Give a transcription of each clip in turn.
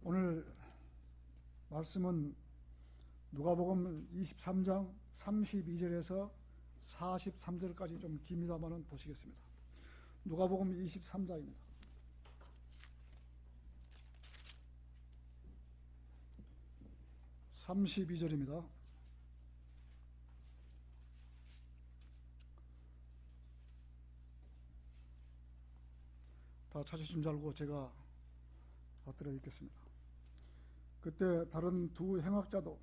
오늘 말씀은 누가복음 23장 32절에서 43절까지 좀 깁니다만은 보시겠습니다. 누가복음 23장입니다. 32절입니다. 다 찾으신 줄 알고 제가 받들어 읽겠습니다. 그때 다른 두 행악자도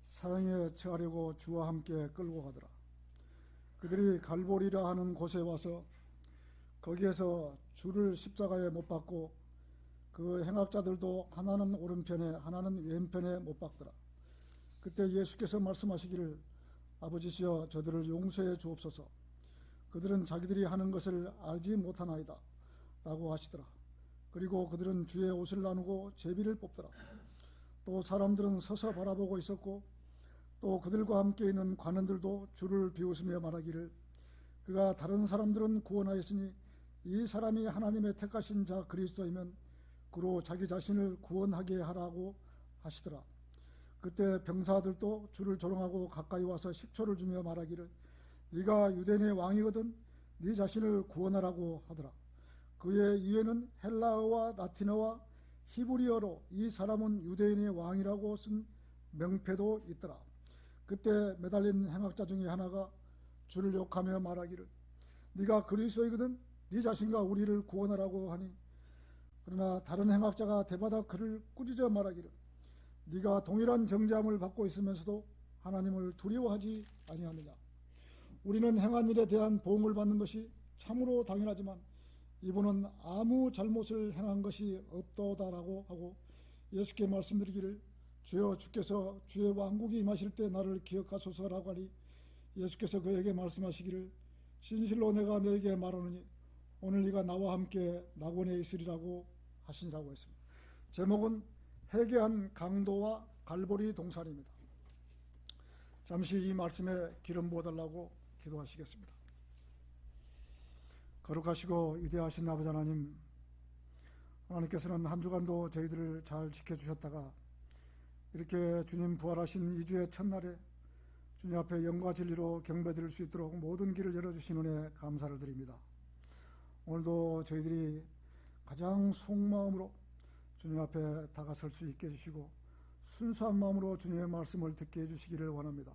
사형에 처하려고 주와 함께 끌고 가더라. 그들이 갈보리라 하는 곳에 와서 거기에서 주를 십자가에 못 박고 그 행악자들도 하나는 오른편에 하나는 왼편에 못 박더라. 그때 예수께서 말씀하시기를 아버지시여 저들을 용서해 주옵소서. 그들은 자기들이 하는 것을 알지 못하나이다 라고 하시더라. 그리고 그들은 주의 옷을 나누고 제비를 뽑더라. 또 사람들은 서서 바라보고 있었고 또 그들과 함께 있는 관원들도 주를 비웃으며 말하기를 그가 다른 사람들은 구원하였으니 이 사람이 하나님의 택하신 자 그리스도이면 그로 자기 자신을 구원하게 하라고 하시더라. 그때 병사들도 주를 조롱하고 가까이 와서 식초를 주며 말하기를 네가 유대인의 왕이거든 네 자신을 구원하라고 하더라. 그의 이에는 헬라어와 라틴어와 히브리어로 이 사람은 유대인의 왕이라고 쓴 명패도 있더라. 그때 매달린 행악자 중에 하나가 주를 욕하며 말하기를 네가 그리스도이거든 네 자신과 우리를 구원하라고 하니 그러나 다른 행악자가 대받아 그를 꾸짖어 말하기를 네가 동일한 정죄함을 받고 있으면서도 하나님을 두려워하지 아니하느냐. 우리는 행한 일에 대한 보응을 받는 것이 참으로 당연하지만 이분은 아무 잘못을 행한 것이 없도다라고 하고 예수께 말씀드리기를 주여 주께서 주의 왕국이 임하실 때 나를 기억하소서라고 하니 예수께서 그에게 말씀하시기를 진실로 내가 너에게 말하노니 오늘 네가 나와 함께 낙원에 있으리라고 하시니라고 했습니다. 제목은 회개한 강도와 갈보리 동산입니다. 잠시 이 말씀에 기름 부어달라고 기도하시겠습니다. 거룩하시고 위대하신 아버지 하나님, 하나님께서는 한 주간도 저희들을 잘 지켜주셨다가 이렇게 주님 부활하신 2주의 첫날에 주님 앞에 영과 진리로 경배드릴 수 있도록 모든 길을 열어주신 은혜 감사를 드립니다. 오늘도 저희들이 가장 속마음으로 주님 앞에 다가설 수 있게 해주시고 순수한 마음으로 주님의 말씀을 듣게 해주시기를 원합니다.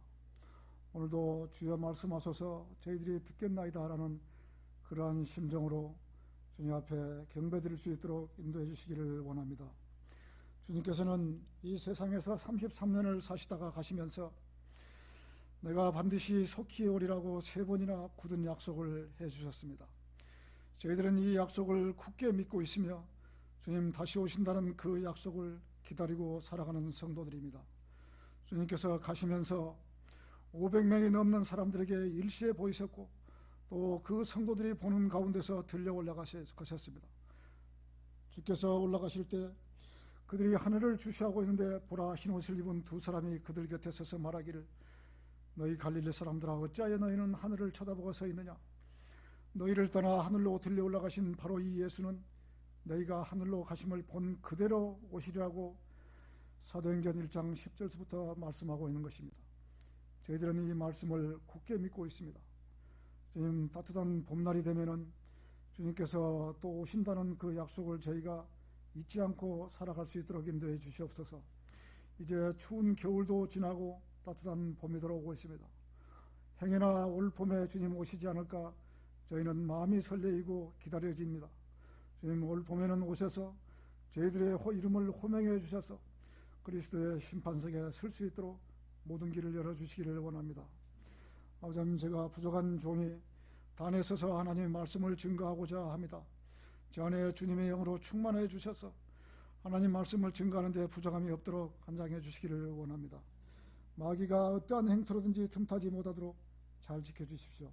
오늘도 주여 말씀하소서 저희들이 듣겠나이다 라는 그러한 심정으로 주님 앞에 경배드릴 수 있도록 인도해 주시기를 원합니다. 주님께서는 이 세상에서 33년을 사시다가 가시면서 내가 반드시 속히 오리라고 3번이나 굳은 약속을 해 주셨습니다. 저희들은 이 약속을 굳게 믿고 있으며 주님 다시 오신다는 그 약속을 기다리고 살아가는 성도들입니다. 주님께서 가시면서 500명이 넘는 사람들에게 일시에 보이셨고 또 그 성도들이 보는 가운데서 들려 올라가셨습니다. 주께서 올라가실 때 그들이 하늘을 주시하고 있는데 보라 흰옷을 입은 두 사람이 그들 곁에 서서 말하기를 너희 갈릴리 사람들아 어찌하여 너희는 하늘을 쳐다보고 서 있느냐. 너희를 떠나 하늘로 들려 올라가신 바로 이 예수는 너희가 하늘로 가심을 본 그대로 오시리라고 사도행전 1장 10절부터 말씀하고 있는 것입니다. 저희들은 이 말씀을 굳게 믿고 있습니다. 주님 따뜻한 봄날이 되면은 주님께서 또 오신다는 그 약속을 저희가 잊지 않고 살아갈 수 있도록 인도해 주시옵소서. 이제 추운 겨울도 지나고 따뜻한 봄이 들어오고 있습니다. 행여나 올 봄에 주님 오시지 않을까 저희는 마음이 설레이고 기다려집니다. 주님 올 봄에는 오셔서 저희들의 이름을 호명해 주셔서 그리스도의 심판석에 설 수 있도록 모든 길을 열어주시기를 원합니다. 아버지 하나님, 제가 부족한 종이 단에 서서 하나님의 말씀을 증거하고자 합니다. 제 안에 주님의 영으로 충만해 주셔서 하나님 말씀을 증거하는 데 부족함이 없도록 간장해 주시기를 원합니다. 마귀가 어떠한 행태로든지 틈타지 못하도록 잘 지켜주십시오.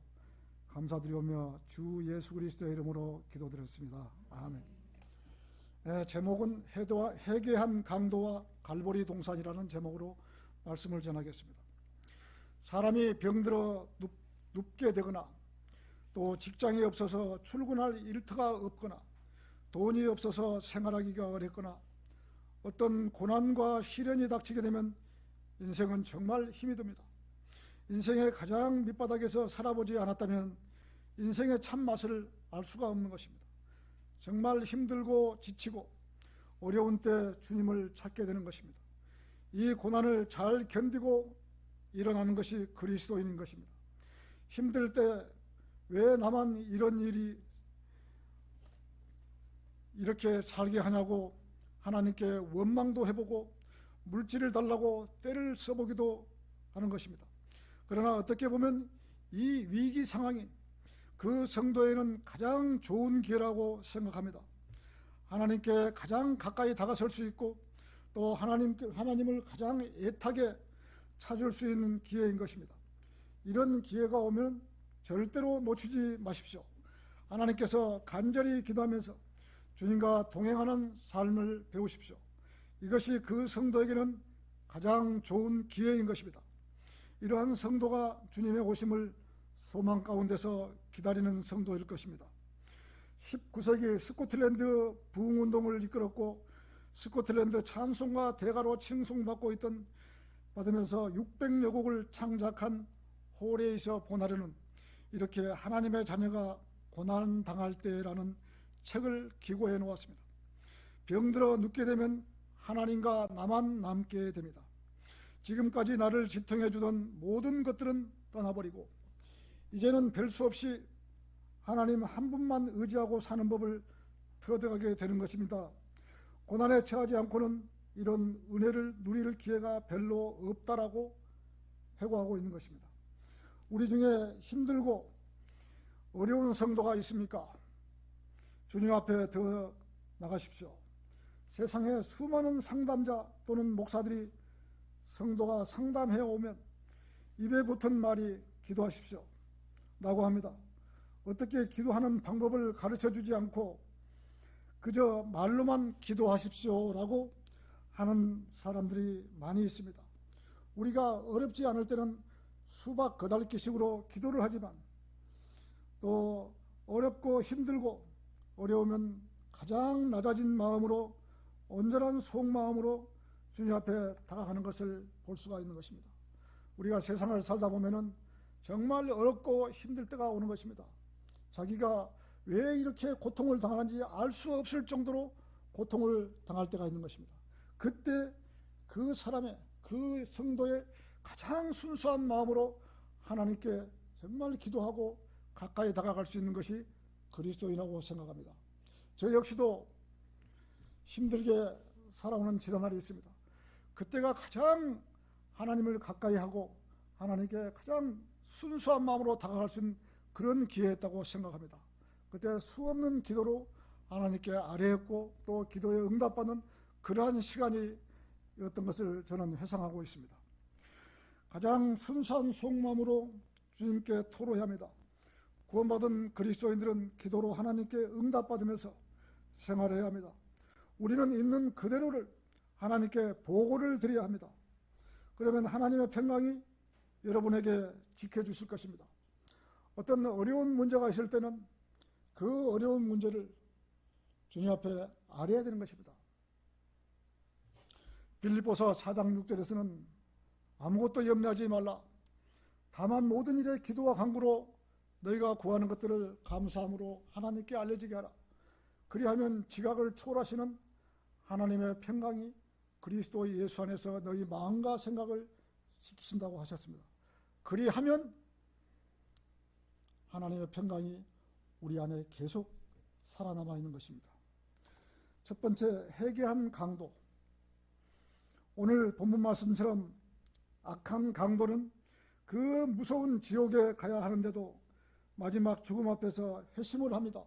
감사드리오며 주 예수 그리스도의 이름으로 기도드렸습니다. 아멘. 제목은 회개한 강도와 갈보리 동산이라는 제목으로 말씀을 전하겠습니다. 사람이 병들어 눕게 되거나 또 직장이 없어서 출근할 일터가 없거나 돈이 없어서 생활하기가 어렵거나 어떤 고난과 시련이 닥치게 되면 인생은 정말 힘이 듭니다. 인생의 가장 밑바닥에서 살아보지 않았다면 인생의 참맛을 알 수가 없는 것입니다. 정말 힘들고 지치고 어려운 때 주님을 찾게 되는 것입니다. 이 고난을 잘 견디고 일어나는 것이 그리스도인인 것입니다. 힘들 때 왜 나만 이런 일이 이렇게 살게 하냐고 하나님께 원망도 해보고 물질을 달라고 때를 써보기도 하는 것입니다. 그러나 어떻게 보면 이 위기 상황이 그 성도에는 가장 좋은 기회라고 생각합니다. 하나님께 가장 가까이 다가설 수 있고 또 하나님을 가장 애타게 찾을 수 있는 기회인 것입니다. 이런 기회가 오면 절대로 놓치지 마십시오. 하나님께서 간절히 기도하면서 주님과 동행하는 삶을 배우십시오. 이것이 그 성도에게는 가장 좋은 기회인 것입니다. 이러한 성도가 주님의 오심을 소망 가운데서 기다리는 성도일 것입니다. 19세기 스코틀랜드 부흥운동을 이끌었고 스코틀랜드 찬송가 대가로 칭송받고 받으면서 600여 곡을 창작한 호레이서 보나르는 이렇게 하나님의 자녀가 고난당할 때라는 책을 기고해 놓았습니다. 병들어 눕게 되면 하나님과 나만 남게 됩니다. 지금까지 나를 지탱해 주던 모든 것들은 떠나버리고 이제는 별 수 없이 하나님 한 분만 의지하고 사는 법을 터득하게 되는 것입니다. 고난에 처하지 않고는 이런 은혜를 누릴 기회가 별로 없다라고 회고하고 있는 것입니다. 우리 중에 힘들고 어려운 성도가 있습니까? 주님 앞에 더 나가십시오. 세상에 수많은 상담자 또는 목사들이 성도가 상담해 오면 입에 붙은 말이 기도하십시오 라고 합니다. 어떻게 기도하는 방법을 가르쳐 주지 않고 그저 말로만 기도하십시오 라고 하는 사람들이 많이 있습니다. 우리가 어렵지 않을 때는 수박 거달기식으로 기도를 하지만 또 어렵고 힘들고 어려우면 가장 낮아진 마음으로 온전한 속마음으로 주님 앞에 다가가는 것을 볼 수가 있는 것입니다. 우리가 세상을 살다 보면은 정말 어렵고 힘들 때가 오는 것입니다. 자기가 왜 이렇게 고통을 당하는지 알 수 없을 정도로 고통을 당할 때가 있는 것입니다. 그때 그 사람의 그 성도의 가장 순수한 마음으로 하나님께 정말 기도하고 가까이 다가갈 수 있는 것이 그리스도인이라고 생각합니다. 저 역시도 힘들게 살아오는 지난날이 있습니다. 그때가 가장 하나님을 가까이 하고 하나님께 가장 순수한 마음으로 다가갈 수 있는 그런 기회였다고 생각합니다. 그때 수없는 기도로 하나님께 아뢰었고 또 기도에 응답받는 그러한 시간이었던 것을 저는 회상하고 있습니다. 가장 순수한 속마음으로 주님께 토로해야 합니다. 구원받은 그리스도인들은 기도로 하나님께 응답받으면서 생활해야 합니다. 우리는 있는 그대로를 하나님께 보고를 드려야 합니다. 그러면 하나님의 평강이 여러분에게 지켜주실 것입니다. 어떤 어려운 문제가 있을 때는 그 어려운 문제를 주님 앞에 아뢰야 되는 것입니다. 빌립보서 4장 6절에서는 아무것도 염려하지 말라. 다만 모든 일에 기도와 간구로 너희가 구하는 것들을 감사함으로 하나님께 알려지게 하라. 그리하면 지각을 초월하시는 하나님의 평강이 그리스도 예수 안에서 너희 마음과 생각을 지키신다고 하셨습니다. 그리하면 하나님의 평강이 우리 안에 계속 살아남아 있는 것입니다. 첫 번째, 회개한 강도. 오늘 본문 말씀처럼 악한 강도는 그 무서운 지옥에 가야 하는데도 마지막 죽음 앞에서 회심을 합니다.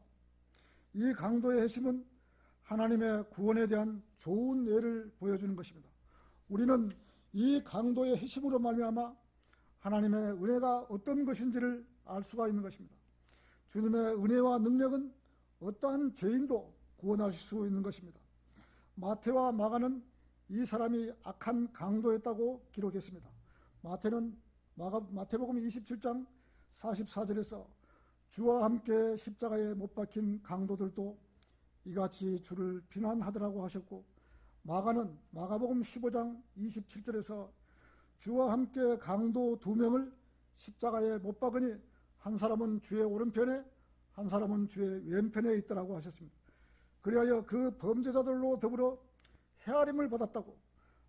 이 강도의 회심은 하나님의 구원에 대한 좋은 예를 보여주는 것입니다. 우리는 이 강도의 회심으로 말미암아 하나님의 은혜가 어떤 것인지를 알 수가 있는 것입니다. 주님의 은혜와 능력은 어떠한 죄인도 구원하실 수 있는 것입니다. 마태와 마가는 이 사람이 악한 강도였다고 기록했습니다. 마태복음 27장 44절에서 주와 함께 십자가에 못 박힌 강도들도 이같이 주를 비난하더라고 하셨고, 마가는 마가복음 15장 27절에서 주와 함께 강도 2명을 십자가에 못 박으니 한 사람은 주의 오른편에 한 사람은 주의 왼편에 있더라고 하셨습니다. 그리하여 그 범죄자들로 더불어 헤아림을 받았다고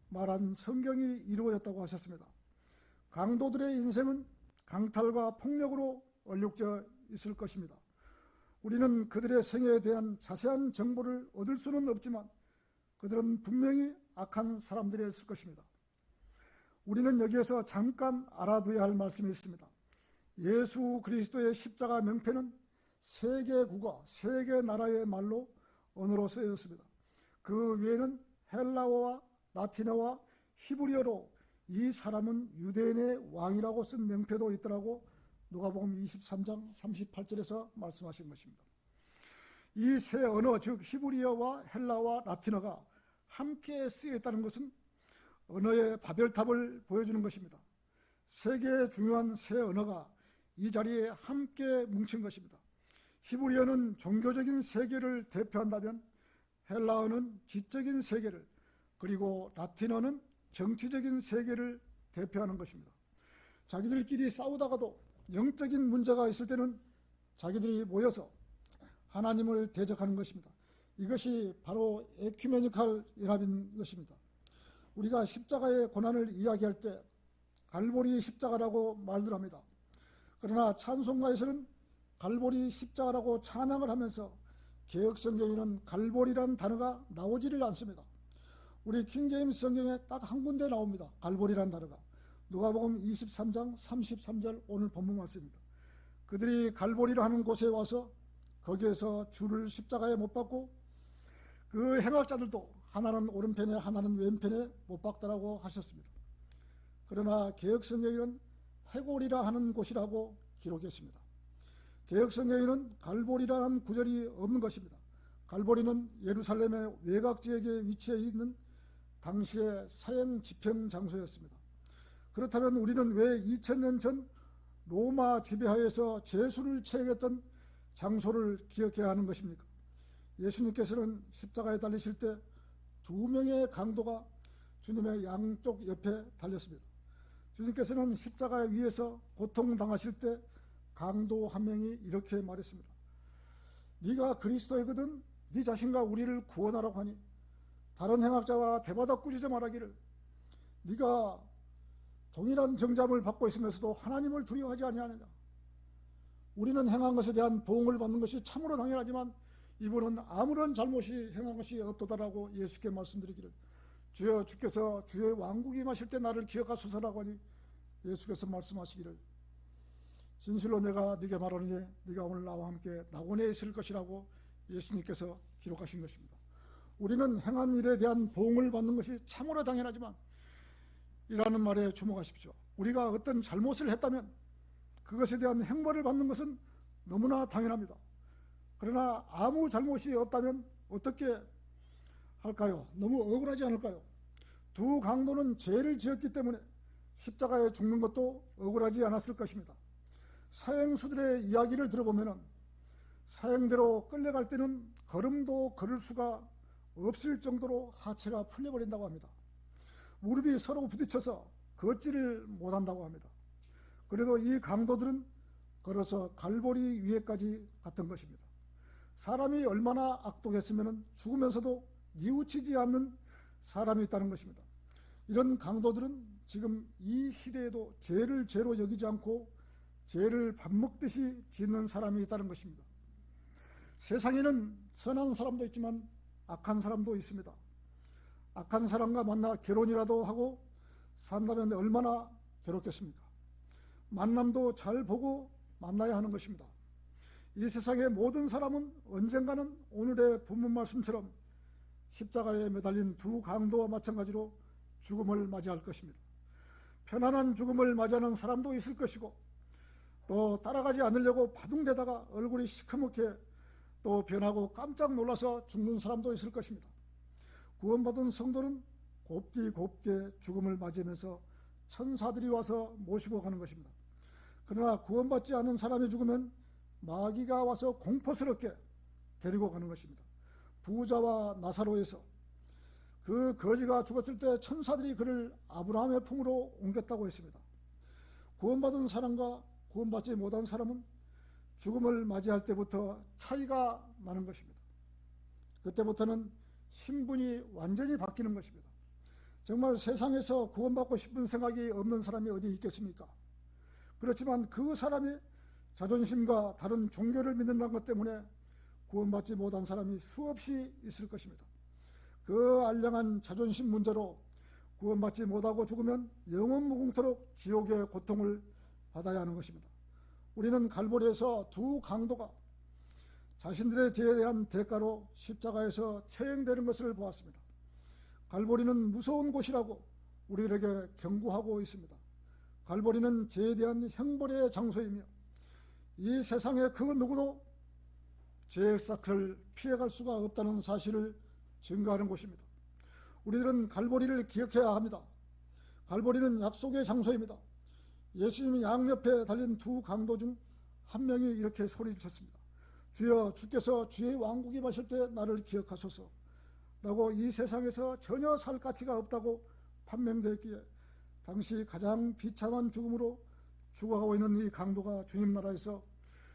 말한 성경이 이루어졌다고 하셨습니다. 강도들의 인생은 강탈과 폭력으로 얼룩져 있을 것입니다. 우리는 그들의 생애에 대한 자세한 정보를 얻을 수는 없지만 그들은 분명히 악한 사람들이었을 것입니다. 우리는 여기에서 잠깐 알아둬야 할 말씀이 있습니다. 예수 그리스도의 십자가 명패는 세 개 국가, 세 개 나라의 말로 언어로 쓰여졌습니다. 그 외에는 헬라어와 라틴어와 히브리어로 이 사람은 유대인의 왕이라고 쓴 명패도 있더라고 누가복음 23장 38절에서 말씀하신 것입니다. 이 세 언어, 즉 히브리어와 헬라어와 라틴어가 함께 쓰여 있다는 것은 언어의 바벨탑을 보여주는 것입니다. 세 개의 중요한 세 언어가 이 자리에 함께 뭉친 것입니다. 히브리어는 종교적인 세계를 대표한다면 헬라어는 지적인 세계를, 그리고 라틴어는 정치적인 세계를 대표하는 것입니다. 자기들끼리 싸우다가도 영적인 문제가 있을 때는 자기들이 모여서 하나님을 대적하는 것입니다. 이것이 바로 에큐메니칼 연합인 것입니다. 우리가 십자가의 고난을 이야기할 때 갈보리 십자가라고 말들 합니다. 그러나 찬송가에서는 갈보리 십자가라고 찬양을 하면서 개역성경에는 갈보리라는 단어가 나오지를 않습니다. 우리 킹제임스 성경에 딱 한 군데 나옵니다. 갈보리라는 단어가 누가복음 23장 33절 오늘 본문 말씀입니다. 그들이 갈보리라 하는 곳에 와서 거기에서 주를 십자가에 못 박고 그 행악자들도 하나는 오른편에 하나는 왼편에 못 박더라고 하셨습니다. 그러나 개역성경에는 해골이라 하는 곳이라고 기록했습니다. 개역성경에는 갈보리라는 구절이 없는 것입니다. 갈보리는 예루살렘의 외곽 지역에 위치해 있는 당시의 사형 집행 장소였습니다. 그렇다면 우리는 왜 2000년 전 로마 지배하에서 제수를 체행했던 장소를 기억해야 하는 것입니까? 예수님께서는 십자가에 달리실 때 2명의 강도가 주님의 양쪽 옆에 달렸습니다. 주님께서는 십자가 위에서 고통당하실 때 강도 한 명이 이렇게 말했습니다. 네가 그리스도이거든 네 자신과 우리를 구원하라고 하니 다른 행악자와 대받아 꾸짖어 말하기를 네가 동일한 정잠을 받고 있으면서도 하나님을 두려워하지 아니하느냐. 우리는 행한 것에 대한 보응을 받는 것이 참으로 당연하지만 이분은 아무런 잘못이 행한 것이 없도다라고 예수께 말씀드리기를 주여 주께서 주의 왕국이 임하실 때 나를 기억하소서라고 하니 예수께서 말씀하시기를 진실로 내가 네게 말하느니 네가 오늘 나와 함께 낙원에 있을 것이라고 예수님께서 기록하신 것입니다. 우리는 행한 일에 대한 보응을 받는 것이 참으로 당연하지만 이라는 말에 주목하십시오. 우리가 어떤 잘못을 했다면 그것에 대한 형벌을 받는 것은 너무나 당연합니다. 그러나 아무 잘못이 없다면 어떻게 할까요? 너무 억울하지 않을까요? 두 강도는 죄를 지었기 때문에 십자가에 죽는 것도 억울하지 않았을 것입니다. 사형수들의 이야기를 들어보면 사형대로 끌려갈 때는 걸음도 걸을 수가 없을 정도로 하체가 풀려버린다고 합니다. 무릎이 서로 부딪혀서 걷지를 못한다고 합니다. 그래도 이 강도들은 걸어서 갈보리 위에까지 갔던 것입니다. 사람이 얼마나 악독했으면 죽으면서도 뉘우치지 않는 사람이 있다는 것입니다. 이런 강도들은 지금 이 시대에도 죄를 죄로 여기지 않고 죄를 밥 먹듯이 짓는 사람이 있다는 것입니다. 세상에는 선한 사람도 있지만 악한 사람도 있습니다. 악한 사람과 만나 결혼이라도 하고 산다면 얼마나 괴롭겠습니까? 만남도 잘 보고 만나야 하는 것입니다. 이 세상의 모든 사람은 언젠가는 오늘의 본문 말씀처럼 십자가에 매달린 두 강도와 마찬가지로 죽음을 맞이할 것입니다. 편안한 죽음을 맞이하는 사람도 있을 것이고 또 따라가지 않으려고 바둥대다가 얼굴이 시커멓게 또 변하고 깜짝 놀라서 죽는 사람도 있을 것입니다. 구원받은 성도는 곱게 죽음을 맞이하면서 천사들이 와서 모시고 가는 것입니다. 그러나 구원받지 않은 사람이 죽으면 마귀가 와서 공포스럽게 데리고 가는 것입니다. 부자와 나사로에서 그 거지가 죽었을 때 천사들이 그를 아브라함의 품으로 옮겼다고 했습니다. 구원받은 사람과 구원받지 못한 사람은 죽음을 맞이할 때부터 차이가 나는 것입니다. 그때부터는 신분이 완전히 바뀌는 것입니다. 정말 세상에서 구원받고 싶은 생각이 없는 사람이 어디 있겠습니까? 그렇지만 그 사람이 자존심과 다른 종교를 믿는다는 것 때문에 구원받지 못한 사람이 수없이 있을 것입니다. 그 알량한 자존심 문제로 구원받지 못하고 죽으면 영원 무궁토록 지옥의 고통을 받아야 하는 것입니다. 우리는 갈보리에서 두 강도가 자신들의 죄에 대한 대가로 십자가에서 처형되는 것을 보았습니다. 갈보리는 무서운 곳이라고 우리들에게 경고하고 있습니다. 갈보리는 죄에 대한 형벌의 장소이며 이 세상의 그 누구도 죄의 싹을 피해갈 수가 없다는 사실을 증거하는 곳입니다. 우리들은 갈보리를 기억해야 합니다. 갈보리는 약속의 장소입니다. 예수님이 양옆에 달린 두 강도 중 한 명이 이렇게 소리쳤습니다. 주여, 주께서 주의 왕국이 마실 때 나를 기억하소서 라고 이 세상에서 전혀 살 가치가 없다고 판명되었기에 당시 가장 비참한 죽음으로 죽어가고 있는 이 강도가 주님 나라에서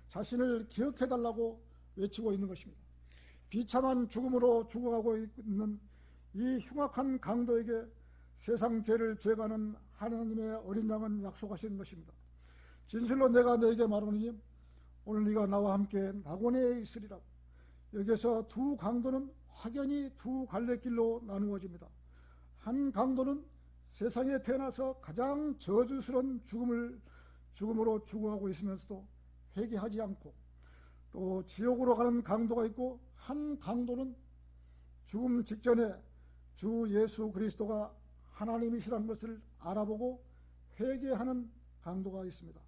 자신을 기억해달라고 외치고 있는 것입니다. 비참한 죽음으로 죽어가고 있는 이 흉악한 강도에게 세상 죄를 제거하는 하나님의 어린 양은 약속하신 것입니다. 진실로 내가 너에게 말하노니 오늘 네가 나와 함께 낙원에 있으리라고. 여기서 두 강도는 확연히 두 갈래길로 나누어집니다. 한 강도는 세상에 태어나서 가장 저주스러운 죽음으로 죽어가고 있으면서도 회개하지 않고 또 지옥으로 가는 강도가 있고, 한 강도는 죽음 직전에 주 예수 그리스도가 하나님이시라는 것을 알아보고 회개하는 강도가 있습니다.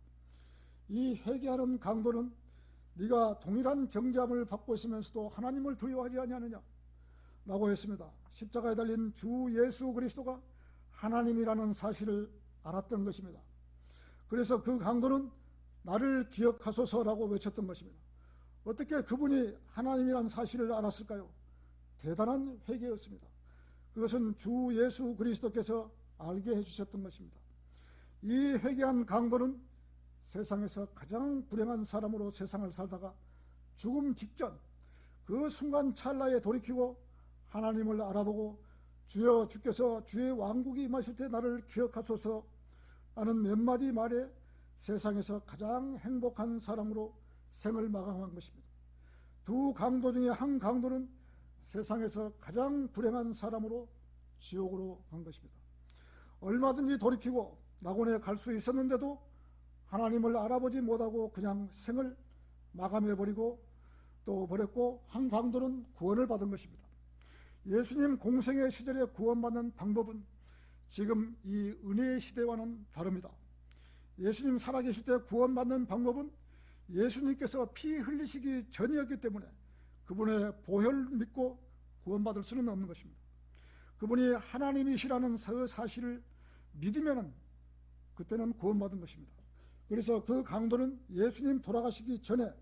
이 회개하는 강도는 네가 동일한 정죄함을 받고 있으면서도 하나님을 두려워하지 아니하느냐 라고 했습니다. 십자가에 달린 주 예수 그리스도가 하나님이라는 사실을 알았던 것입니다. 그래서 그 강도는 나를 기억하소서라고 외쳤던 것입니다. 어떻게 그분이 하나님이라는 사실을 알았을까요? 대단한 회개였습니다. 그것은 주 예수 그리스도께서 알게 해주셨던 것입니다. 이 회개한 강도는 세상에서 가장 불행한 사람으로 세상을 살다가 죽음 직전 그 순간 찰나에 돌이키고 하나님을 알아보고 주여, 주께서 주의 왕국이 임하실 때 나를 기억하소서 라는 몇 마디 말에 세상에서 가장 행복한 사람으로 생을 마감한 것입니다. 두 강도 중에 한 강도는 세상에서 가장 불행한 사람으로 지옥으로 간 것입니다. 얼마든지 돌이키고 낙원에 갈 수 있었는데도 하나님을 알아보지 못하고 그냥 생을 마감해버리고 또 버렸고, 한 강도는 구원을 받은 것입니다. 예수님 공생의 시절에 구원받는 방법은 지금 이 은혜의 시대와는 다릅니다. 예수님 살아계실 때 구원받는 방법은 예수님께서 피 흘리시기 전이었기 때문에 그분의 보혈을 믿고 구원받을 수는 없는 것입니다. 그분이 하나님이시라는 사실을 믿으면 그때는 구원받은 것입니다. 그래서 그 강도는 예수님 돌아가시기 전에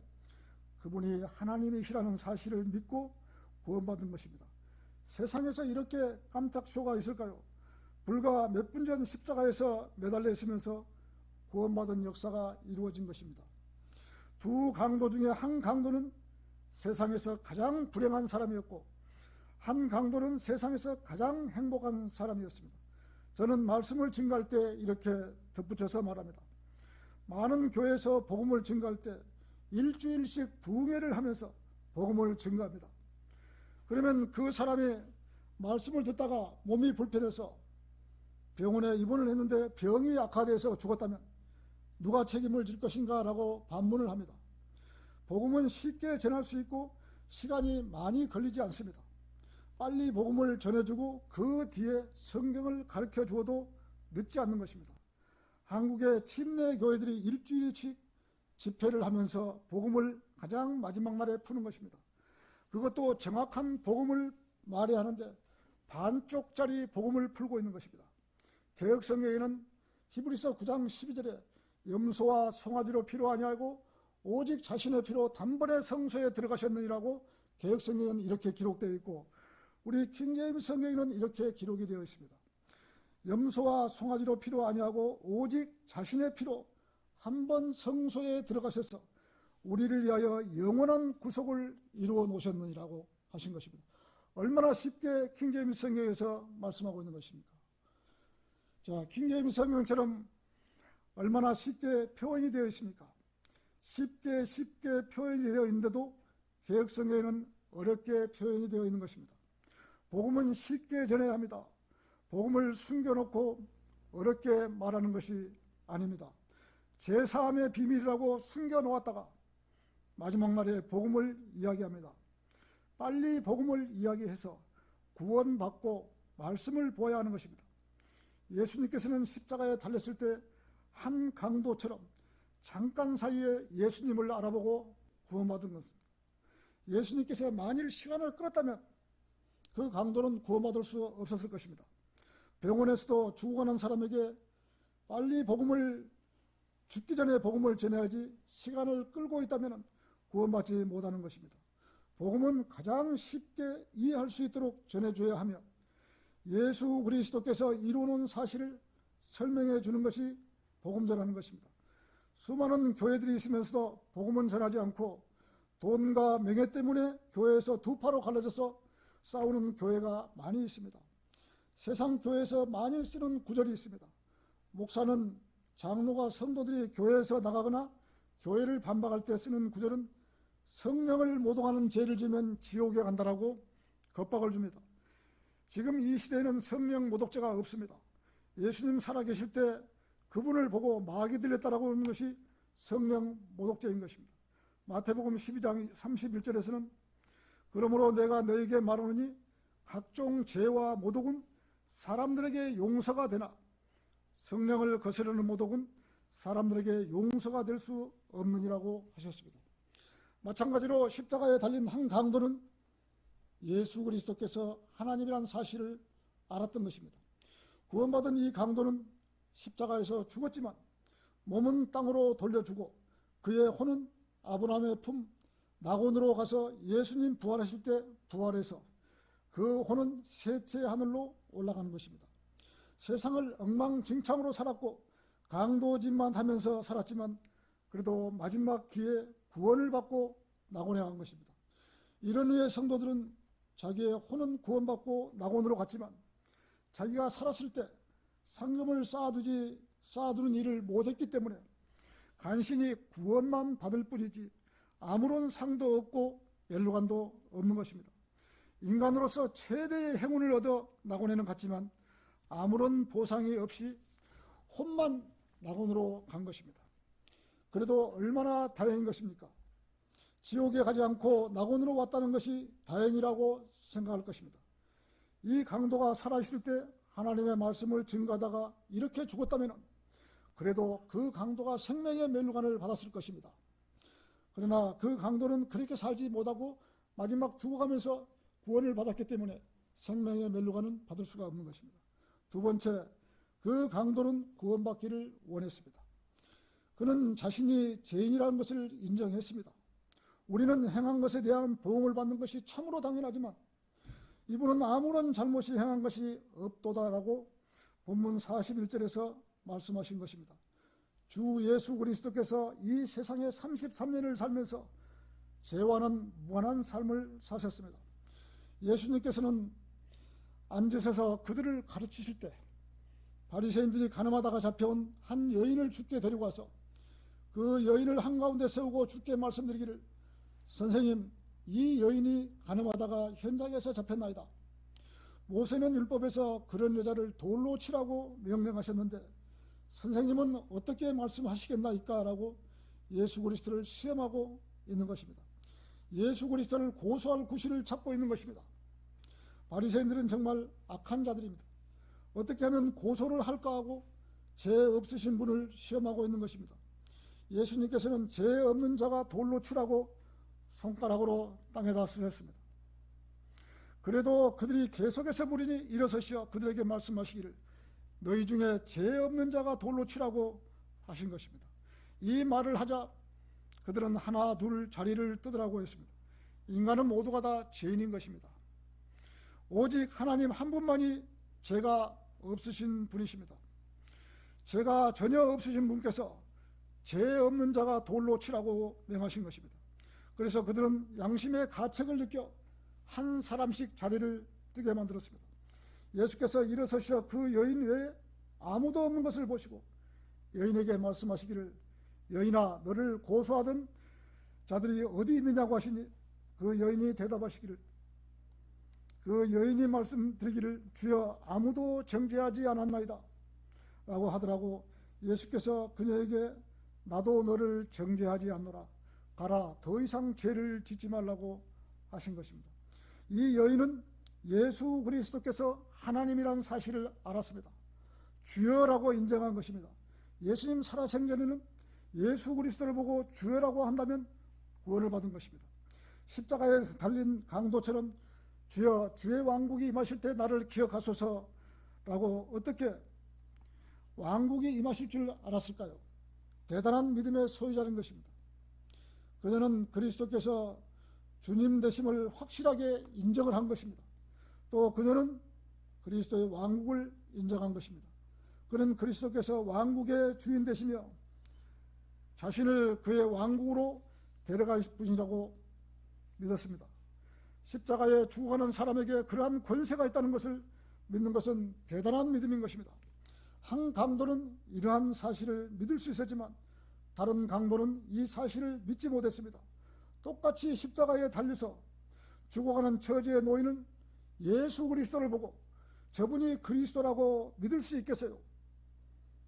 그분이 하나님이시라는 사실을 믿고 구원받은 것입니다. 세상에서 이렇게 깜짝 쇼가 있을까요? 불과 몇 분 전 십자가에서 매달려 있으면서 구원받은 역사가 이루어진 것입니다. 두 강도 중에 한 강도는 세상에서 가장 불행한 사람이었고, 한 강도는 세상에서 가장 행복한 사람이었습니다. 저는 말씀을 증거할 때 이렇게 덧붙여서 말합니다. 많은 교회에서 복음을 증거할 때 일주일씩 부흥회를 하면서 복음을 증거합니다. 그러면 그 사람이 말씀을 듣다가 몸이 불편해서 병원에 입원을 했는데 병이 악화돼서 죽었다면 누가 책임을 질 것인가 라고 반문을 합니다. 복음은 쉽게 전할 수 있고 시간이 많이 걸리지 않습니다. 빨리 복음을 전해주고 그 뒤에 성경을 가르쳐 주어도 늦지 않는 것입니다. 한국의 침례 교회들이 일주일씩 집회를 하면서 복음을 가장 마지막 날에 푸는 것입니다. 그것도 정확한 복음을 말해야 하는데 반쪽짜리 복음을 풀고 있는 것입니다. 개혁성경에는 히브리서 9장 12절에 염소와 송아지로 피로 아니하고 오직 자신의 피로 단번에 성소에 들어가셨느니라고 개혁성경은 이렇게 기록되어 있고, 우리 킹제임스 성경에는 이렇게 기록이 되어 있습니다. 염소와 송아지로 피로 아니하고 오직 자신의 피로 한 번 성소에 들어가셔서 우리를 위하여 영원한 구속을 이루어 놓으셨느니라고 하신 것입니다. 얼마나 쉽게 킹제임스 성경에서 말씀하고 있는 것입니까? 자, 킹제임스 성경처럼 얼마나 쉽게 표현이 되어 있습니까? 쉽게 표현이 되어 있는데도 개역 성경에는 어렵게 표현이 되어 있는 것입니다. 복음은 쉽게 전해야 합니다. 복음을 숨겨놓고 어렵게 말하는 것이 아닙니다. 제사함의 비밀이라고 숨겨놓았다가 마지막 날에 복음을 이야기합니다. 빨리 복음을 이야기해서 구원받고 말씀을 보아야 하는 것입니다. 예수님께서는 십자가에 달렸을 때 한 강도처럼 잠깐 사이에 예수님을 알아보고 구원받은 것입니다. 예수님께서 만일 시간을 끌었다면 그 강도는 구원받을 수 없었을 것입니다. 병원에서도 죽어가는 사람에게 빨리 죽기 전에 복음을 전해야지 시간을 끌고 있다면 구원받지 못하는 것입니다. 복음은 가장 쉽게 이해할 수 있도록 전해줘야 하며 예수 그리스도께서 이루는 사실을 설명해 주는 것이 복음 전하는 것입니다. 수많은 교회들이 있으면서도 복음은 전하지 않고 돈과 명예 때문에 교회에서 두 파로 갈라져서 싸우는 교회가 많이 있습니다. 세상 교회에서 많이 쓰는 구절이 있습니다. 목사는 장로가 성도들이 교회에서 나가거나 교회를 반박할 때 쓰는 구절은 성령을 모독하는 죄를 지면 지옥에 간다라고 겁박을 줍니다. 지금 이 시대에는 성령 모독죄가 없습니다. 예수님 살아계실 때 그분을 보고 마귀 들렸다라고 하는 것이 성령 모독죄인 것입니다. 마태복음 12장 31절에서는 그러므로 내가 너에게 말하노니 각종 죄와 모독은 사람들에게 용서가 되나 성령을 거스르는 모독은 사람들에게 용서가 될 수 없느니라고 하셨습니다. 마찬가지로 십자가에 달린 한 강도는 예수 그리스도께서 하나님이라는 사실을 알았던 것입니다. 구원받은 이 강도는 십자가에서 죽었지만 몸은 땅으로 돌려주고 그의 혼은 아브라함의 품 낙원으로 가서 예수님 부활하실 때 부활해서 그 혼은 셋째 하늘로 올라가는 것입니다. 세상을 엉망진창으로 살았고 강도짓만 하면서 살았지만 그래도 마지막 기회에 구원을 받고 낙원에 간 것입니다. 이런 후에 성도들은 자기의 혼은 구원받고 낙원으로 갔지만 자기가 살았을 때 상금을 쌓아두는 일을 못했기 때문에 간신히 구원만 받을 뿐이지 아무런 상도 없고 멸류관도 없는 것입니다. 인간으로서 최대의 행운을 얻어 낙원에는 갔지만 아무런 보상이 없이 혼만 낙원으로 간 것입니다. 그래도 얼마나 다행인 것입니까? 지옥에 가지 않고 낙원으로 왔다는 것이 다행이라고 생각할 것입니다. 이 강도가 살아있을 때 하나님의 말씀을 증거하다가 이렇게 죽었다면 그래도 그 강도가 생명의 멸류관을 받았을 것입니다. 그러나 그 강도는 그렇게 살지 못하고 마지막 죽어가면서 구원을 받았기 때문에 생명의 멸류관은 받을 수가 없는 것입니다. 두 번째, 그 강도는 구원받기를 원했습니다. 그는 자신이 죄인이라는 것을 인정했습니다. 우리는 행한 것에 대한 보응을 받는 것이 참으로 당연하지만 이분은 아무런 잘못이 행한 것이 없도다라고 본문 41절에서 말씀하신 것입니다. 주 예수 그리스도께서 이 세상에 33년을 살면서 죄와는 무한한 삶을 사셨습니다. 예수님께서는 앉으셔서 그들을 가르치실 때 바리새인들이 가늠하다가 잡혀온 한 여인을 주께 데리고 와서 그 여인을 한가운데 세우고 주께 말씀드리기를 선생님, 이 여인이 가늠하다가 현장에서 잡혔나이다. 모세는 율법에서 그런 여자를 돌로 치라고 명령하셨는데 선생님은 어떻게 말씀하시겠나이까? 라고 예수 그리스도를 시험하고 있는 것입니다. 예수 그리스도를 고소할 구실을 찾고 있는 것입니다. 바리새인들은 정말 악한 자들입니다. 어떻게 하면 고소를 할까 하고 죄 없으신 분을 시험하고 있는 것입니다. 예수님께서는 죄 없는 자가 돌로 치라고 손가락으로 땅에다 쓰셨습니다. 그래도 그들이 계속해서 무리니 일어서시어 그들에게 말씀하시기를 너희 중에 죄 없는 자가 돌로 치라고 하신 것입니다. 이 말을 하자 그들은 하나 둘 자리를 뜨더라고 했습니다. 인간은 모두가 다 죄인인 것입니다. 오직 하나님 한 분만이 죄가 없으신 분이십니다. 죄가 전혀 없으신 분께서 죄 없는 자가 돌로 치라고 명하신 것입니다. 그래서 그들은 양심의 가책을 느껴 한 사람씩 자리를 뜨게 만들었습니다. 예수께서 일어서셔 그 여인 외에 아무도 없는 것을 보시고 여인에게 말씀하시기를, 여인아, 너를 고소하던 자들이 어디 있느냐고 하시니, 그 여인이 대답하시기를, 그 여인이 말씀드리기를, 주여 아무도 정죄하지 않았나이다 라고 하더라고. 예수께서 그녀에게 나도 너를 정죄하지 않노라, 가라, 더 이상 죄를 짓지 말라고 하신 것입니다. 이 여인은 예수 그리스도께서 하나님이란 사실을 알았습니다. 주여라고 인정한 것입니다. 예수님 살아생전에는 예수 그리스도를 보고 주여라고 한다면 구원을 받은 것입니다. 십자가에 달린 강도처럼 주여, 주의 왕국이 임하실 때 나를 기억하소서라고 어떻게 왕국이 임하실 줄 알았을까요? 대단한 믿음의 소유자인 것입니다. 그녀는 그리스도께서 주님 되심을 확실하게 인정을 한 것입니다. 또 그녀는 그리스도의 왕국을 인정한 것입니다. 그는 그리스도께서 왕국의 주인 되시며 자신을 그의 왕국으로 데려갈 분이라고 믿었습니다. 십자가에 죽어가는 사람에게 그러한 권세가 있다는 것을 믿는 것은 대단한 믿음인 것입니다. 한 강도는 이러한 사실을 믿을 수 있었지만 다른 강도는 이 사실을 믿지 못했습니다. 똑같이 십자가에 달려서 죽어가는 처지의 노인은 예수 그리스도를 보고 저분이 그리스도라고 믿을 수 있겠어요?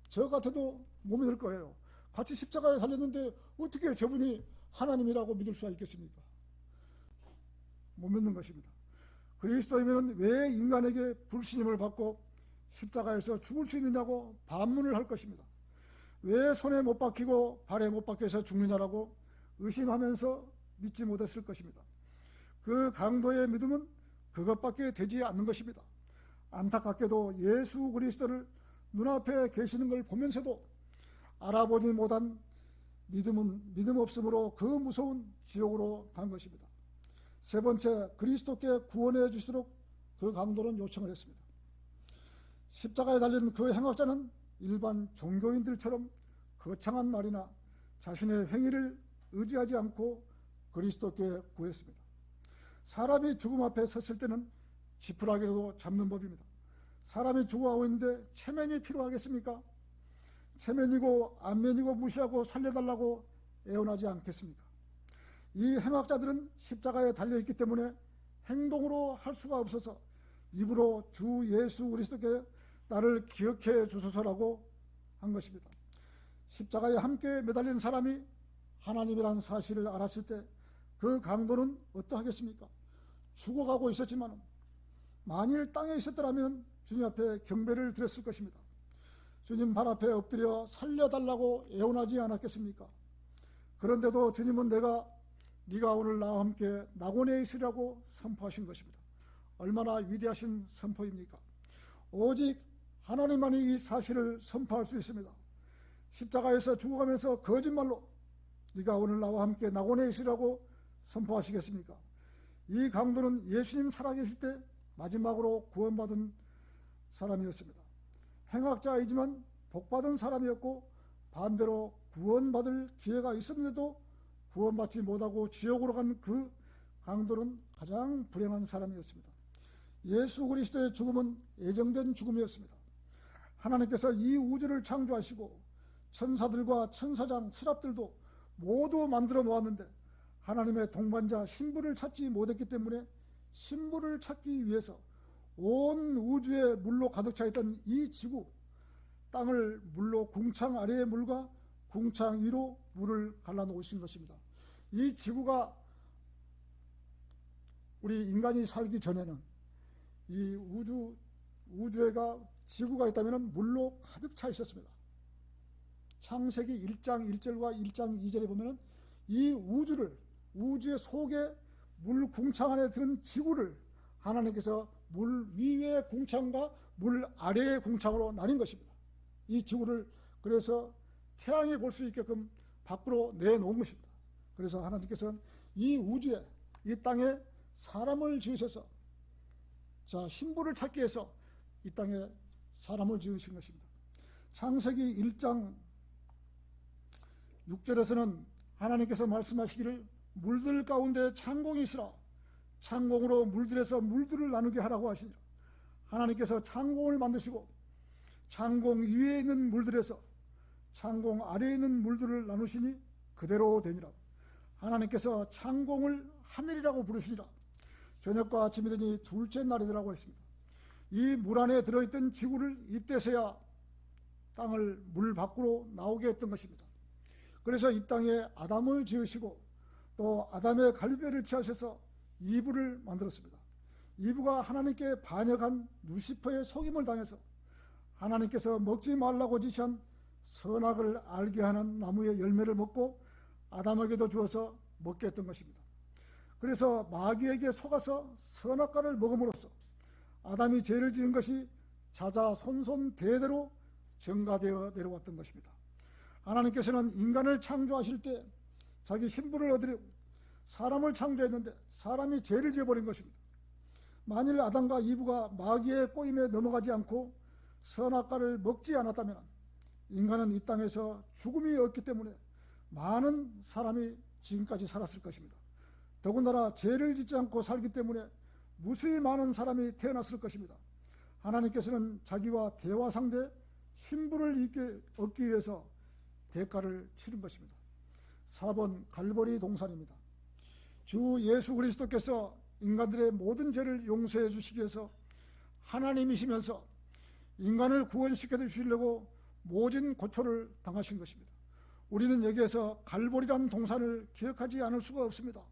저 같아도 못 믿을 거예요. 같이 십자가에 달렸는데 어떻게 저분이 하나님이라고 믿을 수가 있겠습니까? 못 믿는 것입니다. 그리스도이면 왜 인간에게 불신임을 받고 십자가에서 죽을 수 있느냐고 반문을 할 것입니다. 왜 손에 못 박히고 발에 못 박혀서 죽느냐라고 의심하면서 믿지 못했을 것입니다. 그 강도의 믿음은 그것밖에 되지 않는 것입니다. 안타깝게도 예수 그리스도를 눈앞에 계시는 걸 보면서도 알아보지 못한 믿음은 믿음 없음으로 그 무서운 지옥으로 간 것입니다. 세 번째, 그리스도께 구원해 주시도록 그 강도는 요청을 했습니다. 십자가에 달린 그 행악자는 일반 종교인들처럼 거창한 말이나 자신의 행위를 의지하지 않고 그리스도께 구했습니다. 사람이 죽음 앞에 섰을 때는 지푸라기라도 잡는 법입니다. 사람이 죽어가고 있는데 체면이 필요하겠습니까? 체면이고 안면이고 무시하고 살려달라고 애원하지 않겠습니까? 이 행악자들은 십자가에 달려있기 때문에 행동으로 할 수가 없어서 입으로 주 예수 그리스도께 나를 기억해 주소서라고 한 것입니다. 십자가에 함께 매달린 사람이 하나님이라는 사실을 알았을 때 그 강도는 어떠하겠습니까? 죽어가고 있었지만 만일 땅에 있었더라면 주님 앞에 경배를 드렸을 것입니다. 주님 발 앞에 엎드려 살려달라고 애원하지 않았겠습니까? 그런데도 주님은 네가 오늘 나와 함께 낙원에 있으라고 선포하신 것입니다. 얼마나 위대하신 선포입니까? 오직 하나님만이 이 사실을 선포할 수 있습니다. 십자가에서 죽어가면서 거짓말로 네가 오늘 나와 함께 낙원에 있으라고 선포하시겠습니까? 이 강도는 예수님 살아계실 때 마지막으로 구원받은 사람이었습니다. 행악자이지만 복받은 사람이었고 반대로 구원받을 기회가 있었는데도 구원받지 못하고 지옥으로 간 그 강도는 가장 불행한 사람이었습니다. 예수 그리스도의 죽음은 예정된 죽음이었습니다. 하나님께서 이 우주를 창조하시고 천사들과 천사장, 스랍들도 모두 만들어 놓았는데 하나님의 동반자 신부를 찾지 못했기 때문에 신부를 찾기 위해서 온 우주에 물로 가득 차 있던 이 지구, 땅을 물로 궁창 아래의 물과 궁창 위로 물을 갈라놓으신 것입니다. 이 지구가 우리 인간이 살기 전에는 이 우주에가 지구가 있다면 물로 가득 차 있었습니다. 창세기 1장 1절과 1장 2절에 보면 이 우주의 속에 물 궁창 안에 드는 지구를 하나님께서 물 위의 궁창과 물 아래의 궁창으로 나뉜 것입니다. 이 지구를 그래서 태양이 볼 수 있게끔 밖으로 내놓은 것입니다. 그래서 하나님께서는 이 우주에, 이 땅에 사람을 지으셔서 자, 신부를 찾기 위해서 이 땅에 사람을 지으신 것입니다. 창세기 1장 6절에서는 하나님께서 말씀하시기를 물들 가운데 창공이 있으라. 창공으로 물들에서 물들을 나누게 하라고 하시니라. 하나님께서 창공을 만드시고 창공 위에 있는 물들에서 창공 아래에 있는 물들을 나누시니 그대로 되니라. 하나님께서 창공을 하늘이라고 부르시니라. 저녁과 아침이 되니 둘째 날이더라고 했습니다. 이 물 안에 들어있던 지구를 이때서야 땅을 물 밖으로 나오게 했던 것입니다. 그래서 이 땅에 아담을 지으시고 또 아담의 갈비뼈를 취하셔서 이브를 만들었습니다. 이브가 하나님께 반역한 루시퍼의 속임을 당해서 하나님께서 먹지 말라고 지시한 선악을 알게 하는 나무의 열매를 먹고 아담에게도 주어서 먹게 했던 것입니다. 그래서 마귀에게 속아서 선악과를 먹음으로써 아담이 죄를 지은 것이 자자손손 대대로 전가되어 내려왔던 것입니다. 하나님께서는 인간을 창조하실 때 자기 신분을 얻으려고 사람을 창조했는데 사람이 죄를 지어버린 것입니다. 만일 아담과 이브가 마귀의 꼬임에 넘어가지 않고 선악과를 먹지 않았다면 인간은 이 땅에서 죽음이 없기 때문에 많은 사람이 지금까지 살았을 것입니다. 더군다나 죄를 짓지 않고 살기 때문에 무수히 많은 사람이 태어났을 것입니다. 하나님께서는 자기와 대화 상대 신분을 얻기 위해서 대가를 치른 것입니다. 4번 갈보리 동산입니다. 주 예수 그리스도께서 인간들의 모든 죄를 용서해 주시기 위해서 하나님이시면서 인간을 구원시켜 주시려고 모진 고초를 당하신 것입니다. 우리는 여기에서 갈보리라는 동산을 기억하지 않을 수가 없습니다.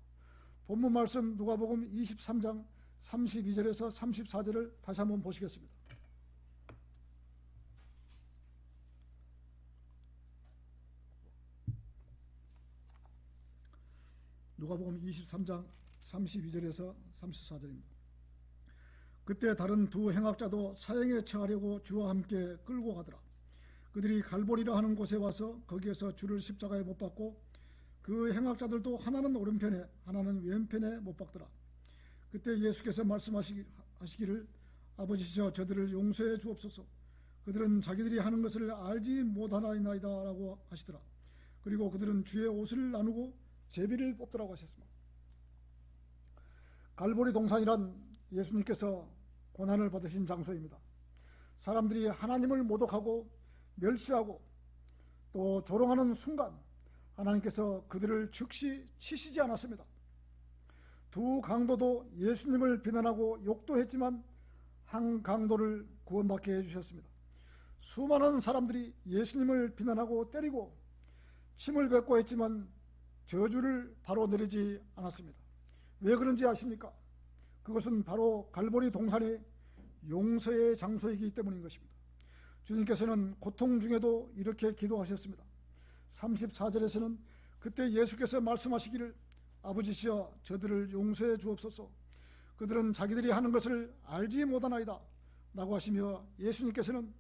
본문 말씀 누가복음 23장 32절에서 34절을 다시 한번 보시겠습니다. 누가복음 23장 32절에서 34절입니다. 그때 다른 두 행악자도 사형에 처하려고 주와 함께 끌고 가더라. 그들이 갈보리라 하는 곳에 와서 거기에서 주를 십자가에 못 박고 그 행악자들도 하나는 오른편에 하나는 왼편에 못 박더라. 그때 예수께서 말씀하시기를 아버지시여 저들을 용서해 주옵소서. 그들은 자기들이 하는 것을 알지 못하나이다 라고 하시더라. 그리고 그들은 주의 옷을 나누고 제비를 뽑더라고 하셨습니다. 갈보리 동산이란 예수님께서 고난을 받으신 장소입니다. 사람들이 하나님을 모독하고 멸시하고 또 조롱하는 순간 하나님께서 그들을 즉시 치시지 않았습니다. 두 강도도 예수님을 비난하고 욕도 했지만 한 강도를 구원받게 해주셨습니다. 수많은 사람들이 예수님을 비난하고 때리고 침을 뱉고 했지만 저주를 바로 내리지 않았습니다. 왜 그런지 아십니까? 그것은 바로 갈보리 동산이 용서의 장소이기 때문인 것입니다. 주님께서는 고통 중에도 이렇게 기도하셨습니다. 34절에서는 그때 예수께서 말씀하시기를 아버지시여 저들을 용서해 주옵소서. 그들은 자기들이 하는 것을 알지 못하나이다 라고 하시며 예수님께서는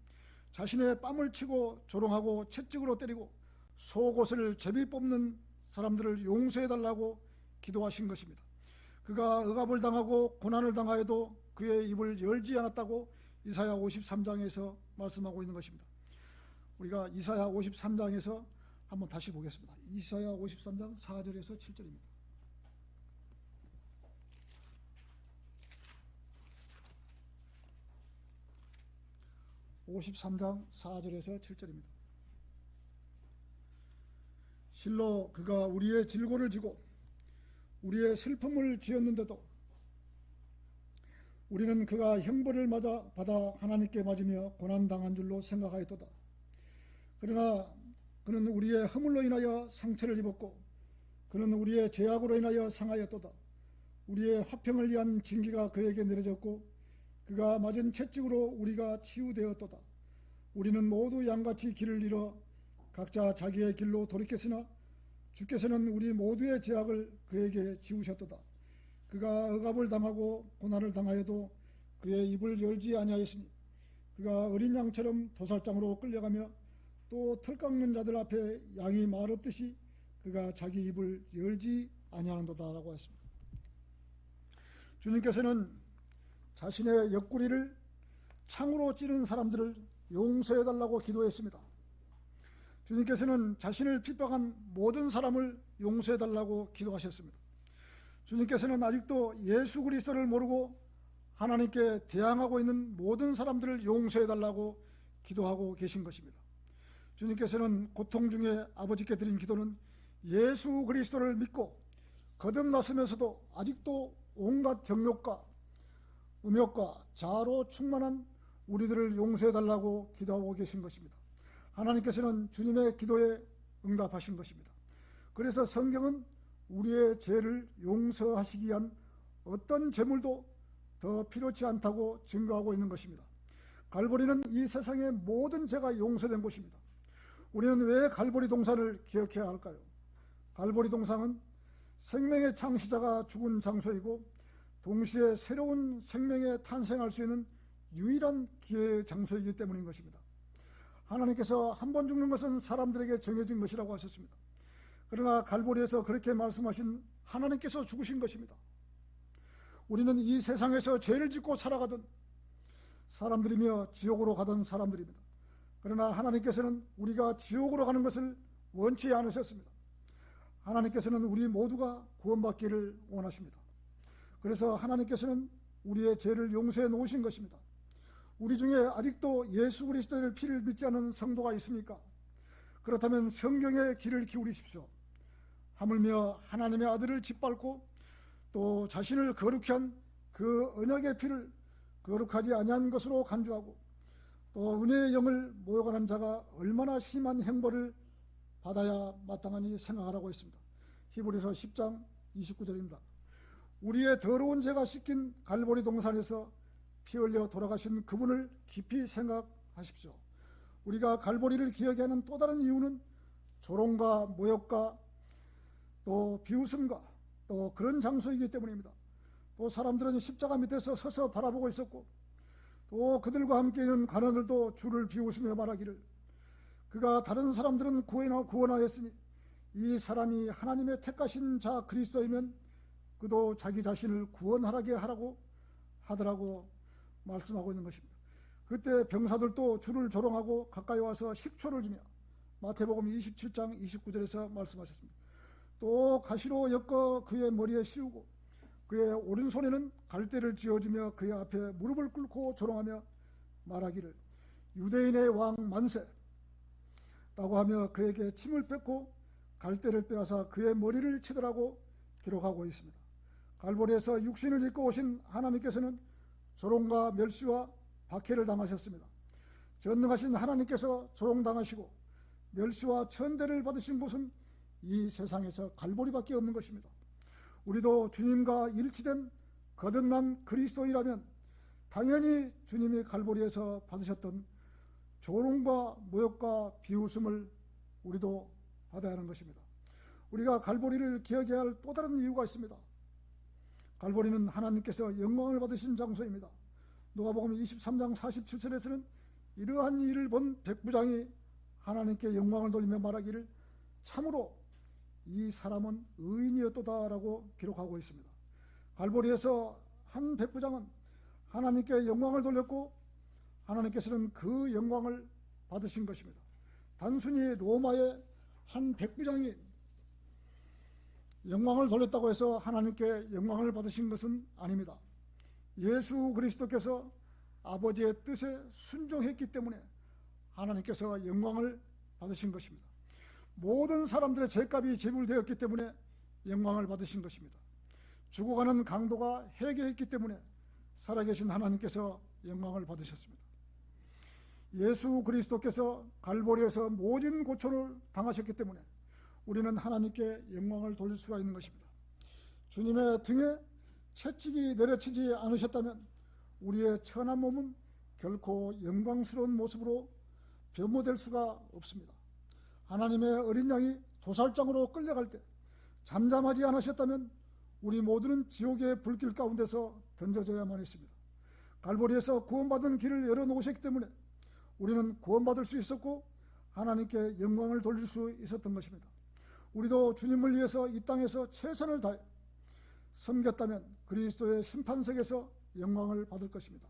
자신의 뺨을 치고 조롱하고 채찍으로 때리고 속옷을 제비 뽑는 사람들을 용서해 달라고 기도하신 것입니다. 그가 억압을 당하고 고난을 당하여도 그의 입을 열지 않았다고 이사야 53장에서 말씀하고 있는 것입니다. 우리가 이사야 53장에서 한번 다시 보겠습니다. 이사야 53장 4절에서 7절입니다. 53장 4절에서 7절입니다. 실로 그가 우리의 질고를 지고 우리의 슬픔을 지었는데도 우리는 그가 형벌을 받아 하나님께 맞으며 고난당한 줄로 생각하였도다. 그러나 그는 우리의 허물로 인하여 상처를 입었고 그는 우리의 죄악으로 인하여 상하였도다. 우리의 화평을 위한 징계가 그에게 내려졌고 그가 맞은 채찍으로 우리가 치유되었도다. 우리는 모두 양같이 길을 잃어 각자 자기의 길로 돌이켰으나 주께서는 우리 모두의 죄악을 그에게 지우셨도다. 그가 억압을 당하고 고난을 당하여도 그의 입을 열지 아니하였으니 그가 어린 양처럼 도살장으로 끌려가며 또 털 깎는 자들 앞에 양이 말 없듯이 그가 자기 입을 열지 아니하는도다 라고 했습니다. 주님께서는 자신의 옆구리를 창으로 찌른 사람들을 용서해달라고 기도했습니다. 주님께서는 자신을 핍박한 모든 사람을 용서해달라고 기도하셨습니다. 주님께서는 아직도 예수 그리스도를 모르고 하나님께 대항하고 있는 모든 사람들을 용서해달라고 기도하고 계신 것입니다. 주님께서는 고통 중에 아버지께 드린 기도는 예수 그리스도를 믿고 거듭났으면서도 아직도 온갖 정욕과 음욕과 자아로 충만한 우리들을 용서해달라고 기도하고 계신 것입니다. 하나님께서는 주님의 기도에 응답하신 것입니다. 그래서 성경은 우리의 죄를 용서하시기 위한 어떤 제물도 더 필요치 않다고 증거하고 있는 것입니다. 갈보리는 이 세상의 모든 죄가 용서된 곳입니다. 우리는 왜 갈보리 동산을 기억해야 할까요? 갈보리 동산은 생명의 창시자가 죽은 장소이고 동시에 새로운 생명에 탄생할 수 있는 유일한 기회의 장소이기 때문인 것입니다. 하나님께서 한 번 죽는 것은 사람들에게 정해진 것이라고 하셨습니다. 그러나 갈보리에서 그렇게 말씀하신 하나님께서 죽으신 것입니다. 우리는 이 세상에서 죄를 짓고 살아가던 사람들이며 지옥으로 가던 사람들입니다. 그러나 하나님께서는 우리가 지옥으로 가는 것을 원치 않으셨습니다. 하나님께서는 우리 모두가 구원받기를 원하십니다. 그래서 하나님께서는 우리의 죄를 용서해 놓으신 것입니다. 우리 중에 아직도 예수 그리스도의 피를 믿지 않은 성도가 있습니까? 그렇다면 성경의 귀를 기울이십시오. 하물며 하나님의 아들을 짓밟고 또 자신을 거룩히 한 그 언약의 피를 거룩하지 아니한 것으로 간주하고 또 은혜의 영을 모욕하는 자가 얼마나 심한 형벌을 받아야 마땅하니 생각하라고 했습니다. 히브리서 10장 29절입니다. 우리의 더러운 죄가 씻긴 갈보리 동산에서 피 흘려 돌아가신 그분을 깊이 생각하십시오. 우리가 갈보리를 기억해야 하는 또 다른 이유는 조롱과 모욕과 또 비웃음과 또 그런 장소이기 때문입니다. 또 사람들은 십자가 밑에서 서서 바라보고 있었고 또 그들과 함께 있는 관원들도 주를 비웃으며 말하기를 그가 다른 사람들은 구원하였으니 이 사람이 하나님의 택하신 자 그리스도이면 그도 자기 자신을 구원하게 하라고 하더라고 말씀하고 있는 것입니다. 그때 병사들도 주를 조롱하고 가까이 와서 식초를 주며 마태복음 27장 29절에서 말씀하셨습니다. 또 가시로 엮어 그의 머리에 씌우고 그의 오른손에는 갈대를 쥐어주며 그의 앞에 무릎을 꿇고 조롱하며 말하기를 유대인의 왕 만세 라고 하며 그에게 침을 뺏고 갈대를 빼앗아 그의 머리를 치더라고 기록하고 있습니다. 갈보리에서 육신을 입고 오신 하나님께서는 조롱과 멸시와 박해를 당하셨습니다. 전능하신 하나님께서 조롱당하시고 멸시와 천대를 받으신 곳은 이 세상에서 갈보리밖에 없는 것입니다. 우리도 주님과 일치된 거듭난 그리스도이라면 당연히 주님이 갈보리에서 받으셨던 조롱과 모욕과 비웃음을 우리도 받아야 하는 것입니다. 우리가 갈보리를 기억해야 할 또 다른 이유가 있습니다. 갈보리는 하나님께서 영광을 받으신 장소입니다. 누가복음 23장 47절에서는 이러한 일을 본 백부장이 하나님께 영광을 돌리며 말하기를 참으로 이 사람은 의인이었도다라고 기록하고 있습니다. 갈보리에서 한 백부장은 하나님께 영광을 돌렸고 하나님께서는 그 영광을 받으신 것입니다. 단순히 로마의 한 백부장이 영광을 돌렸다고 해서 하나님께 영광을 받으신 것은 아닙니다. 예수 그리스도께서 아버지의 뜻에 순종했기 때문에 하나님께서 영광을 받으신 것입니다. 모든 사람들의 죄값이 지불되었기 때문에 영광을 받으신 것입니다. 죽어가는 강도가 회개했기 때문에 살아계신 하나님께서 영광을 받으셨습니다. 예수 그리스도께서 갈보리에서 모진 고초를 당하셨기 때문에 우리는 하나님께 영광을 돌릴 수가 있는 것입니다. 주님의 등에 채찍이 내려치지 않으셨다면 우리의 천한 몸은 결코 영광스러운 모습으로 변모될 수가 없습니다. 하나님의 어린 양이 도살장으로 끌려갈 때 잠잠하지 않으셨다면 우리 모두는 지옥의 불길 가운데서 던져져야만 했습니다. 갈보리에서 구원받은 길을 열어놓으셨기 때문에 우리는 구원받을 수 있었고 하나님께 영광을 돌릴 수 있었던 것입니다. 우리도 주님을 위해서 이 땅에서 최선을 다해 섬겼다면 그리스도의 심판석에서 영광을 받을 것입니다.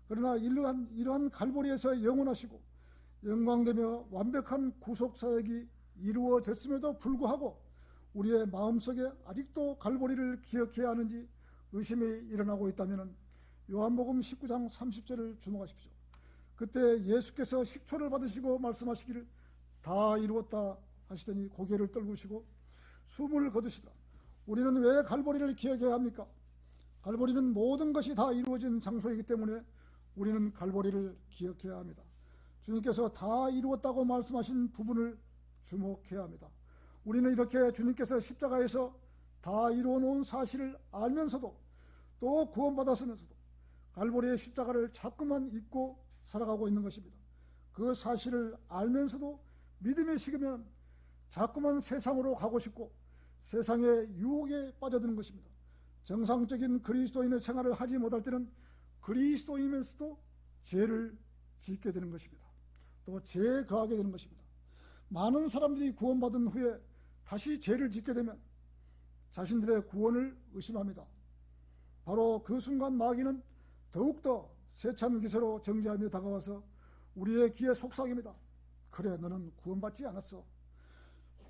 그러나 이러한 갈보리에서 영원하시고 영광되며 완벽한 구속사역이 이루어졌음에도 불구하고 우리의 마음속에 아직도 갈보리를 기억해야 하는지 의심이 일어나고 있다면 요한복음 19장 30절을 주목하십시오. 그때 예수께서 식초를 받으시고 말씀하시기를 다 이루었다 하시더니 고개를 떨구시고 숨을 거두시더라. 우리는 왜 갈보리를 기억해야 합니까? 갈보리는 모든 것이 다 이루어진 장소이기 때문에 우리는 갈보리를 기억해야 합니다. 주님께서 다 이루었다고 말씀하신 부분을 주목해야 합니다. 우리는 이렇게 주님께서 십자가에서 다 이루어 놓은 사실을 알면서도 또 구원받았으면서도 갈보리의 십자가를 자꾸만 잊고 살아가고 있는 것입니다. 그 사실을 알면서도 믿음이 식으면 자꾸만 세상으로 가고 싶고 세상의 유혹에 빠져드는 것입니다. 정상적인 그리스도인의 생활을 하지 못할 때는 그리스도인이면서도 죄를 짓게 되는 것입니다. 또 죄에 거하게 되는 것입니다. 많은 사람들이 구원받은 후에 다시 죄를 짓게 되면 자신들의 구원을 의심합니다. 바로 그 순간 마귀는 더욱더 세찬 기세로 정죄하며 다가와서 우리의 귀에 속삭입니다. 그래, 너는 구원받지 않았어.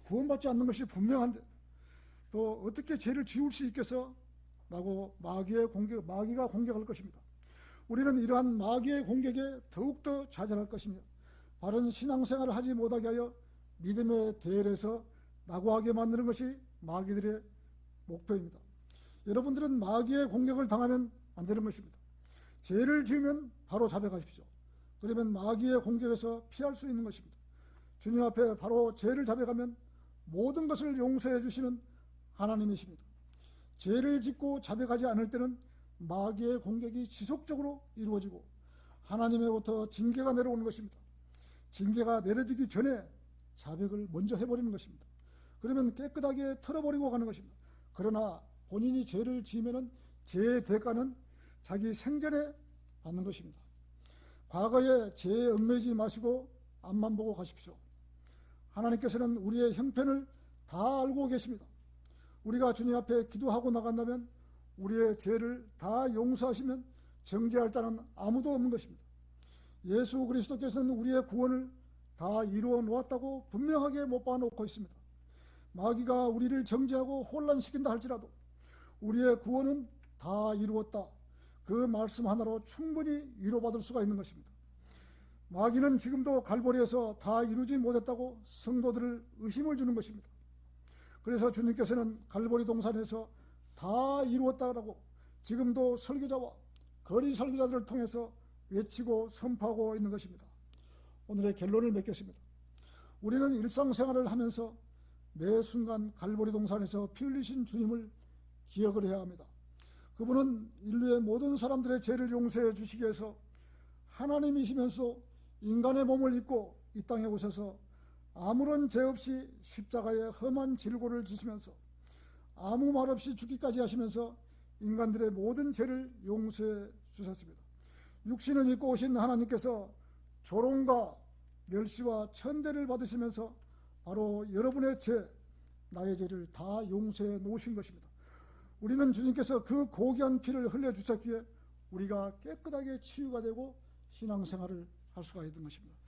구원받지 않는 것이 분명한데 또 어떻게 죄를 지울 수 있겠어? 라고 마귀가 공격할 것입니다. 우리는 이러한 마귀의 공격에 더욱더 자제할 것입니다. 바른 신앙생활을 하지 못하게 하여 믿음의 대열에서 낙오하게 만드는 것이 마귀들의 목표입니다. 여러분들은 마귀의 공격을 당하면 안 되는 것입니다. 죄를 지으면 바로 자백하십시오. 그러면 마귀의 공격에서 피할 수 있는 것입니다. 주님 앞에 바로 죄를 자백하면 모든 것을 용서해 주시는 하나님이십니다. 죄를 짓고 자백하지 않을 때는 마귀의 공격이 지속적으로 이루어지고 하나님으로부터 징계가 내려오는 것입니다. 징계가 내려지기 전에 자백을 먼저 해버리는 것입니다. 그러면 깨끗하게 털어버리고 가는 것입니다. 그러나 본인이 죄를 지으면 죄의 대가는 자기 생전에 받는 것입니다. 과거에 죄에 얽매이지 마시고 앞만 보고 가십시오. 하나님께서는 우리의 형편을 다 알고 계십니다. 우리가 주님 앞에 기도하고 나간다면 우리의 죄를 다 용서하시면 정죄할 자는 아무도 없는 것입니다. 예수 그리스도께서는 우리의 구원을 다 이루어 놓았다고 분명하게 못 박아놓고 있습니다. 마귀가 우리를 정죄하고 혼란시킨다 할지라도 우리의 구원은 다 이루었다. 그 말씀 하나로 충분히 위로받을 수가 있는 것입니다. 마귀는 지금도 갈보리에서 다 이루지 못했다고 성도들을 의심을 주는 것입니다. 그래서 주님께서는 갈보리 동산에서 다 이루었다라고 지금도 설교자와 거리 설교자들을 통해서 외치고 선포하고 있는 것입니다. 오늘의 결론을 맺겠습니다. 우리는 일상생활을 하면서 매 순간 갈보리 동산에서 피 흘리신 주님을 기억을 해야 합니다. 그분은 인류의 모든 사람들의 죄를 용서해 주시기 위해서 하나님이시면서 인간의 몸을 입고 이 땅에 오셔서 아무런 죄 없이 십자가에 험한 질고를 지시면서 아무 말 없이 죽기까지 하시면서 인간들의 모든 죄를 용서해 주셨습니다. 육신을 입고 오신 하나님께서 조롱과 멸시와 천대를 받으시면서 바로 여러분의 죄, 나의 죄를 다 용서해 놓으신 것입니다. 우리는 주님께서 그 고귀한 피를 흘려주셨기에 우리가 깨끗하게 치유가 되고 신앙생활을 할 수가 있는 것입니다.